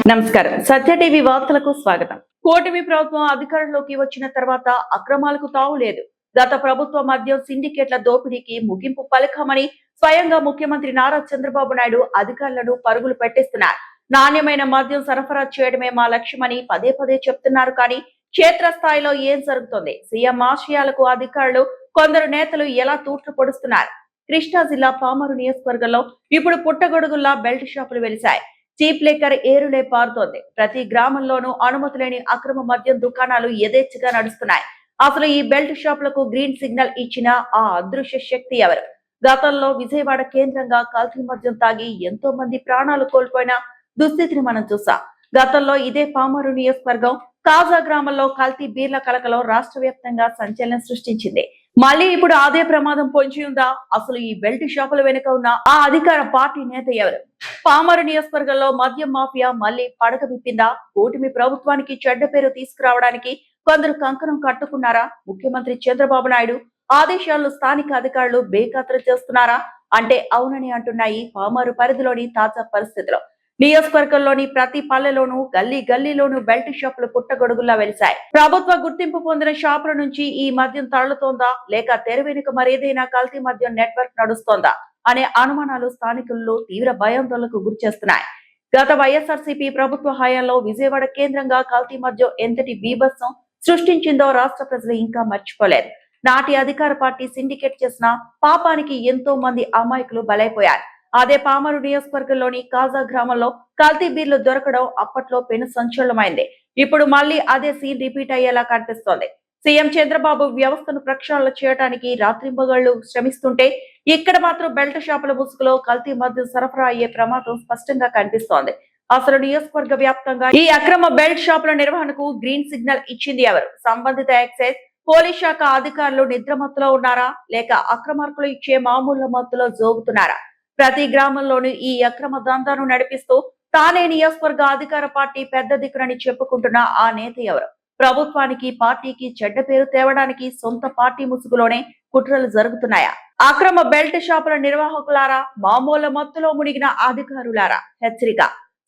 నమస్కారం. సత్య టీవీ వార్తలకు స్వాగతం. కూటమి ప్రభుత్వం అధికారంలోకి వచ్చిన తర్వాత అక్రమాలకు తావు లేదు. గత ప్రభుత్వ మద్యం సిండికేట్ల దోపిడీకి ముగింపు పలకమని స్వయంగా ముఖ్యమంత్రి నారా చంద్రబాబు నాయుడు అధికారులను పరుగులు పెట్టిస్తున్నారు. నాణ్యమైన మద్యం సరఫరా చేయడమే మా లక్ష్యమని పదే పదే చెప్తున్నారు. కానీ క్షేత్రస్థాయిలో ఏం జరుగుతుంది? సీఎం ఆశయాలకు అధికారులు, కొందరు నేతలు ఎలా తూట్లు పొడుస్తున్నారు? కృష్ణా జిల్లా పామరు నియోజకవర్గంలో ఇప్పుడు పుట్టగొడుగుల్లా బెల్ట్ షాపులు వెలిశాయి. Cheap liquor ఏరులే పారుతోంది. ప్రతి గ్రామంలోనూ అనుమతి లేని అక్రమ మద్యం దుకాణాలు యథేచ్ఛగా నడుస్తున్నాయి. అసలు ఈ బెల్ట్ షాపులకు గ్రీన్ సిగ్నల్ ఇచ్చిన ఆ అదృశ్య శక్తి ఎవరు? గతంలో విజయవాడ కేంద్రంగా కల్తీ మద్యం తాగి ఎంతో మంది ప్రాణాలు కోల్పోయిన దుస్థితిని మనం చూసాం. గతంలో ఇదే పామరు నియోజకవర్గం కాజా గ్రామంలో కల్తీ బీర్ల కలకలో రాష్ట్ర వ్యాప్తంగా సంచలనం సృష్టించింది. మళ్ళీ ఇప్పుడు అదే ప్రమాదం పొంచి ఉందా? అసలు ఈ బెల్ట్ షాపుల వెనుక ఉన్న ఆ అధికార పార్టీ నేత ఎవరు? పామరు నియోజకవర్గంలో మద్యం మాఫియా మళ్లీ పడక విప్పిందా? కూటమి ప్రభుత్వానికి చెడ్డ పేరు తీసుకురావడానికి కొందరు కంకణం కట్టుకున్నారా? ముఖ్యమంత్రి చంద్రబాబు నాయుడు ఆదేశాలను స్థానిక అధికారులు బేఖాతరు చేస్తున్నారా? అంటే అవునని అంటున్నాయి పామరు పరిధిలోని తాజా పరిస్థితులు. నియోజకవర్గంలోని ప్రతి పల్లెలోనూ గల్లీ గల్లీలోనూ బెల్ట్ షాపులు పుట్టగొడుగుల్లా వెలిశాయి. ప్రభుత్వ గుర్తింపు పొందిన షాపుల నుంచి ఈ మద్యం తరలుతోందా, లేక తెర వెనుక మరేదైనా కల్తీ మద్యం నెట్వర్క్ నడుస్తోందా అనే అనుమానాలు స్థానికుల్లో తీవ్ర భయాందోళనకు గురిచేస్తున్నాయి. గత వైఎస్ఆర్సీపీ ప్రభుత్వ హయాంలో విజయవాడ కేంద్రంగా కల్తీ మద్యం ఎంతటి బీభత్సం సృష్టించిందో రాష్ట్ర ప్రజలు ఇంకా మర్చిపోలేదు. నాటి అధికార పార్టీ సిండికేట్ చేసిన పాపానికి ఎంతో మంది అమాయకులు బలైపోయారు. అదే పామరు నియోజకవర్గంలోని కాజా గ్రామంలో కల్తీ బీర్లు దొరకడం అప్పట్లో పెను సంచలనమైంది. ఇప్పుడు మళ్లీ అదే సీన్ రిపీట్ అయ్యేలా కనిపిస్తోంది. సీఎం చంద్రబాబు వ్యవస్థను ప్రక్షాళన చేయడానికి రాత్రింబగళ్లు శ్రమిస్తుంటే ఇక్కడ మాత్రం బెల్ట్ షాపుల ముసుగులో కల్తీ మద్యం సరఫరా అయ్యే ప్రమాదం స్పష్టంగా కనిపిస్తోంది. అసలు నియోజకవర్గ వ్యాప్తంగా ఈ అక్రమ బెల్ట్ షాపుల నిర్వహణకు గ్రీన్ సిగ్నల్ ఇచ్చింది ఎవరు? సంబంధిత ఎక్సైజ్, పోలీస్ శాఖ అధికారులు నిద్రమత్తులో ఉన్నారా, లేక అక్రమార్కులు ఇచ్చే మామూలు మత్తులో జోగుతున్నారా? ప్రతి గ్రామంలోనూ ఈ అక్రమ దందాను నడిపిస్తూ తానే నియోజకవర్గ అధికార పార్టీ పెద్ద దిక్కునని చెప్పుకుంటున్న ఆ నేత ఎవరు? ప్రభుత్వానికి, పార్టీకి చెడ్డ పేరు తేవడానికి సొంత పార్టీ ముసుగులోనే కుట్రలు జరుగుతున్నాయా? అక్రమ బెల్ట్ షాపుల నిర్వాహకులారా, మామూలు మత్తులో మునిగిన అధికారులారా, హెచ్చరిక.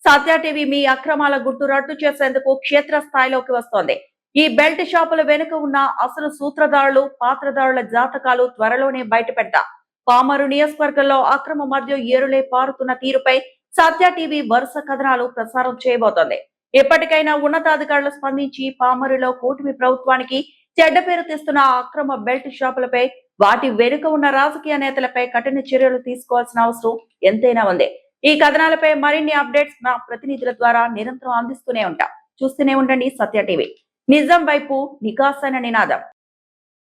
సత్య టీవీ మీ అక్రమాల గుట్టు రట్టు చేసేందుకు క్షేత్ర స్థాయిలోకి వస్తోంది. ఈ బెల్ట్ షాపుల వెనుక ఉన్న అసలు సూత్రధారులు, పాత్రధారుల జాతకాలు త్వరలోనే బయటపెడతా. పామరు నియోజకవర్గంలో అక్రమ మద్యం ఏరులే పారుతున్న తీరుపై సత్య టీవీ వరుస కథనాలు ప్రసారం చేయబోతోంది. ఎప్పటికైనా ఉన్నతాధికారులు స్పందించి పామరులో కూటమి ప్రభుత్వానికి చెడ్డ పేరు తెస్తున్న అక్రమ బెల్ట్ షాపులపై, వాటి వెనుక ఉన్న రాజకీయ నేతలపై కఠిన చర్యలు తీసుకోవాల్సిన అవసరం ఎంతైనా ఉంది. ఈ కథనాలపై మరిన్ని అప్డేట్స్ నా ప్రతినిధుల ద్వారా నిరంతరం అందిస్తూనే ఉంటాం. చూస్తూనే ఉండండి సత్య టీవీ. నిజం వైపు నికాసైన నినాదం.